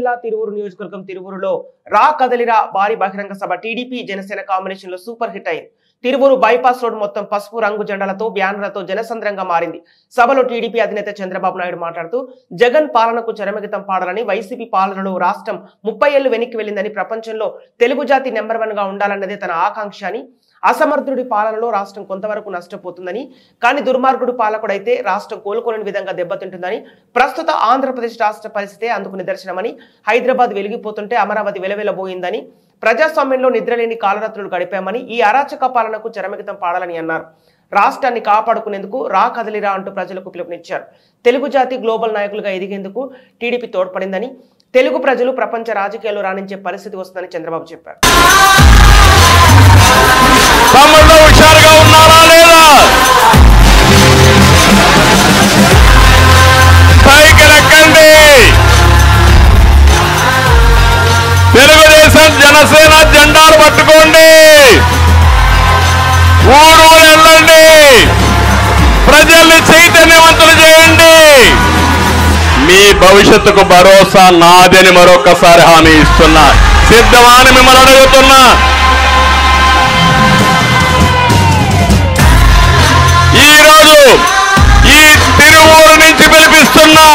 జిల్లా తిరువూరు నియోజకవర్గం తిరువూరులో రా కదలిరా భారీ బహిరంగ సభ టీడీపీ జనసేన కాంబినేషన్ లో సూపర్ హిట్ అయింది. తిరువూరు బైపాస్ రోడ్ మొత్తం పసుపు రంగు జెండాలతో బ్యానర్లతో జనసంద్రంగా మారింది. సభలో టీడీపీ అధినేత చంద్రబాబు నాయుడు మాట్లాడుతూ జగన్ పాలనకు చరమగీతం పాడాలని, వైసీపీ పాలనలో రాష్ట్రం 30 ఏళ్లు వెనక్కి వెళ్లిందని, ప్రపంచంలో తెలుగు జాతి నెంబర్ 1 గా ఉండాలన్నదే తన ఆకాంక్ష అని, అసమర్థుడి పాలనలో రాష్ట్రం కొంతవరకు నష్టపోతుందని, కానీ దుర్మార్గుడు పాలకుడైతే రాష్ట్రం కోలుకోలేని విధంగా దెబ్బతింటుందని, ప్రస్తుత ఆంధ్రప్రదేశ్ రాష్ట్ర పరిస్థితే అందుకు నిదర్శనమని, హైదరాబాద్ వెలిగిపోతుంటే అమరావతి వెలవెలబోయిందని, ప్రజాస్వామ్యంలో నిద్రలేని కాలరాత్రులు గడిపామని, ఈ అరాచక పాలనకు చరమగీతం పాడాలని అన్నారు. రాష్ట్రాన్ని కాపాడుకునేందుకు రా కదలిరా అంటూ ప్రజలకు పిలుపునిచ్చారు. తెలుగు జాతి గ్లోబల్ నాయకులుగా ఎదిగేందుకు టీడీపీ తోడ్పడిందని, తెలుగు ప్రజలు ప్రపంచ రాజకీయాల్లో రాణించే పరిస్థితి వస్తుందని చంద్రబాబు చెప్పారు. తెలుగుదేశం జనసేన జెండాలు పట్టుకోండి, ఊరు వెళ్ళండి, ప్రజల్ని చైతన్యవంతులు చేయండి. మీ భవిష్యత్తుకు భరోసా నాదని మరొకసారి హామీ ఇస్తున్నా. సిద్ధమా అని మిమ్మల్ని అడుగుతున్నా. ఈరోజు ఈ తిరువూరు నుంచి పిలిపిస్తున్నా,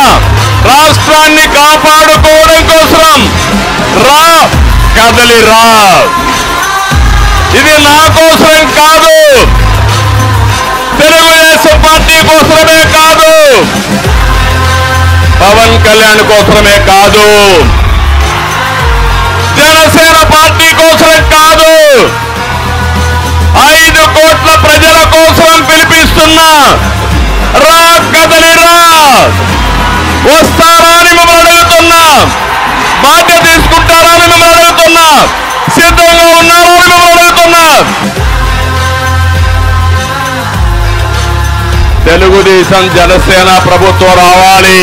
రాష్ట్రాన్ని కాపాడుకోవడం కోసం రా కదలి రా. ఇది నా కోసం కాదు, తెలుగుదేశం పార్టీ కోసమే కాదు, పవన్ కళ్యాణ్ కోసమే కాదు, జనసేన పార్టీ కోసం కాదు, 5 కోట్ల ప్రజల కోసం పిలిపిస్తున్నా. రా కదలి రా. వస్తారా అని మిమ్మల్ని అడుగుతున్నా. బాధ్యత తీసుకుంటారా అని మిమ్మల్ని అడుగుతున్నా. సిద్ధంగా ఉన్నారా అని మిమ్మల్ని అడుగుతున్నా. తెలుగుదేశం జనసేన ప్రభుత్వం రావాలి,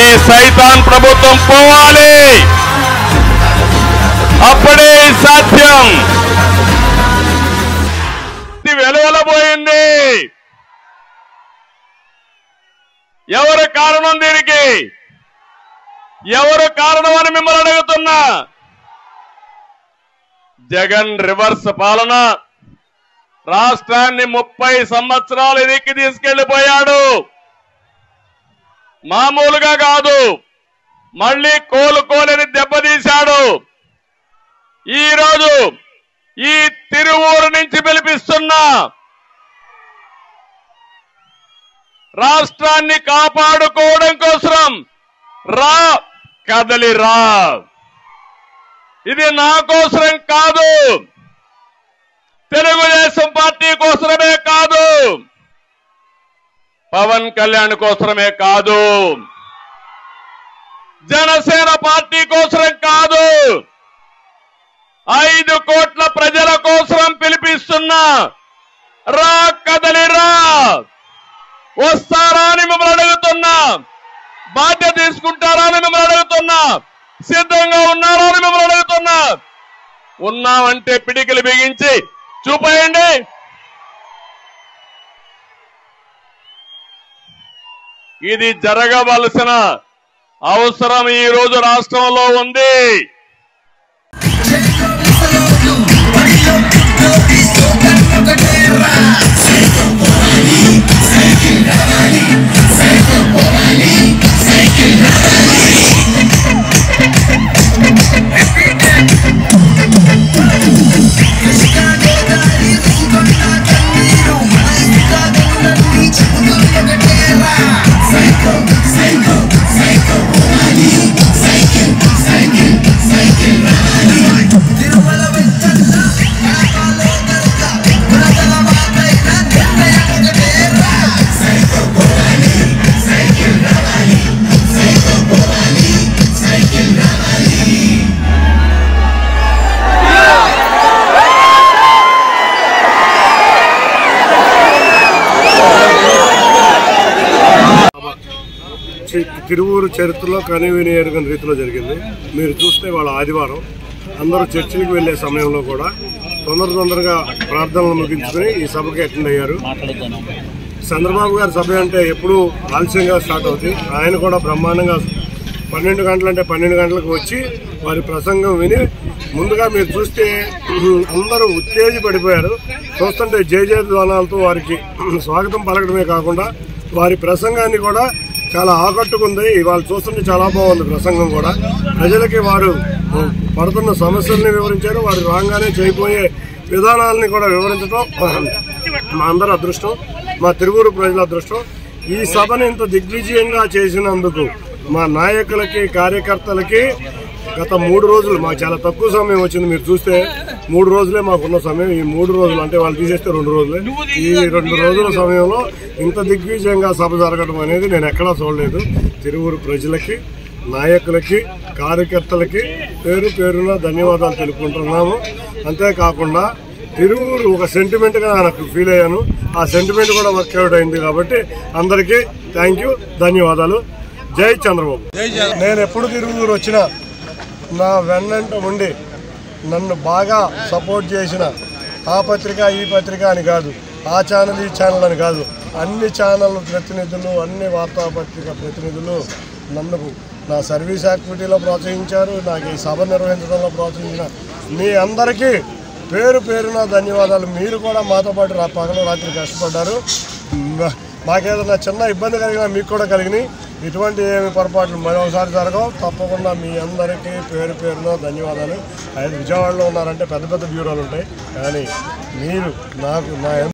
ఈ సైతాన్ ప్రభుత్వం పోవాలి, అప్పుడే సాధ్యం. వెలువలబోయింది. ఎవరు కారణం దీనికి? ఎవరు కారణం అని మిమ్మల్ని అడుగుతున్నా. జగన్ రివర్స్ పాలన రాష్ట్రాన్ని 30 సంవత్సరాలు ఎదికి తీసుకెళ్లిపోయాడు. మామూలుగా కాదు, మళ్ళీ కోలుకోలేని దెబ్బతీశాడు. ఈరోజు ఈ తిరువూరు నుంచి పిలిపిస్తున్నా, రాష్ట్రాన్ని కాపాడుకోవడం కోసం రా కదలి రా. ఇది నా కోసం కాదు, తెలుగుదేశం పార్టీ కోసమే కాదు, పవన్ కళ్యాణ్ కోసమే కాదు, జనసేన పార్టీ కోసం కాదు, 5 కోట్ల ప్రజల కోసం పిలిపిస్తున్నా. రా కదలి రా. వస్తారా అని మిమ్మల్ని అడుగుతున్నా. బాధ్యత తీసుకుంటారా అని మిమ్మల్ని అడుగుతున్నా. సిద్ధంగా ఉన్నారా అని మిమ్మల్ని అడుగుతున్నా. ఉన్నామంటే పిడికిలు బిగించి చూపేయండి. ఇది జరగవలసిన అవసరం ఈ రోజు రాష్ట్రంలో ఉంది. తిరువూరు చరిత్రలో కనివిని ఎరుగని రీతిలో జరిగింది. మీరు చూస్తే వాళ్ళ ఆదివారం అందరూ చర్చిలకు వెళ్లే సమయంలో కూడా తొందరగా ప్రార్థనలు ముగించుకుని ఈ సభకి అటెండ్ అయ్యారు. చంద్రబాబు గారి సభ అంటే ఎప్పుడూ ఆలస్యంగా స్టార్ట్ అవుతుంది. ఆయన కూడా బ్రహ్మాండంగా 12 గంటలు అంటే 12 గంటలకు వచ్చి వారి ప్రసంగం విని ముందుగా మీరు చూస్తే అందరూ ఉత్తేజపడిపోయారు. చూస్తుంటే జయజయధ్వానాలతో వారికి స్వాగతం పలకడమే కాకుండా వారి ప్రసంగాన్ని కూడా చాలా ఆకట్టుకుంది. ఇవాళ చూస్తుంటే చాలా బాగుంది ప్రసంగం కూడా. ప్రజలకి వారు పడుతున్న సమస్యల్ని వివరించారు. వారు రాగానే చేయబోయే విధానాలని కూడా వివరించడం మా అందరి అదృష్టం, మా తిరువూరు ప్రజల అదృష్టం. ఈ సభను ఇంత దిగ్విజయంగా చేసినందుకు మా నాయకులకి, కార్యకర్తలకి గత 3 రోజులు మాకు చాలా తక్కువ సమయం వచ్చింది. మీరు చూస్తే 3 రోజులే మాకున్న సమయం. ఈ 3 రోజులు అంటే వాళ్ళు తీసేస్తే 2 రోజులే. ఈ 2 రోజుల సమయంలో ఇంత దిగ్విజయంగా సభ జరగడం అనేది నేను ఎక్కడా చూడలేదు. తిరువూరు ప్రజలకి, నాయకులకి, కార్యకర్తలకి పేరు పేరున ధన్యవాదాలు తెలుపుకుంటున్నాము. అంతేకాకుండా తిరువూరు ఒక సెంటిమెంట్గా నాకు ఫీల్ అయ్యాను. ఆ సెంటిమెంట్ కూడా వర్కౌట్ అయింది. కాబట్టి అందరికీ థ్యాంక్ యూ, ధన్యవాదాలు. జై చంద్రబాబు. నేను ఎప్పుడు తిరువూరు వచ్చినా నా వెన్నంట ఉండి నన్ను బాగా సపోర్ట్ చేసిన ఆ పత్రిక ఈ పత్రిక అని కాదు, ఆ ఛానల్ ఈ ఛానల్ అని కాదు, అన్ని ఛానల్ ప్రతినిధులు, అన్ని వార్తాపత్రిక ప్రతినిధులు నన్ను నా సర్వీస్ యాక్టివిటీలో ప్రోత్సహించారు. నాకు ఈ సభ నిర్వహించడంలో ప్రోత్సహించిన మీ అందరికీ పేరు పేరున ధన్యవాదాలు. మీరు కూడా మాతో పాటు పగలు రాత్రి కష్టపడ్డారు. మాకేదైనా చిన్న ఇబ్బంది కలిగినా మీకు కూడా కలిగినాయి. ఇటువంటి ఏమి పొరపాట్లు మరోసారి జరగవు. తప్పకుండా మీ అందరికీ పేరు పేరున ధన్యవాదాలు. విజయవాడలో ఉన్నారంటే పెద్ద పెద్ద బ్యూరోలు ఉంటాయి, కానీ మీరు నాకు నా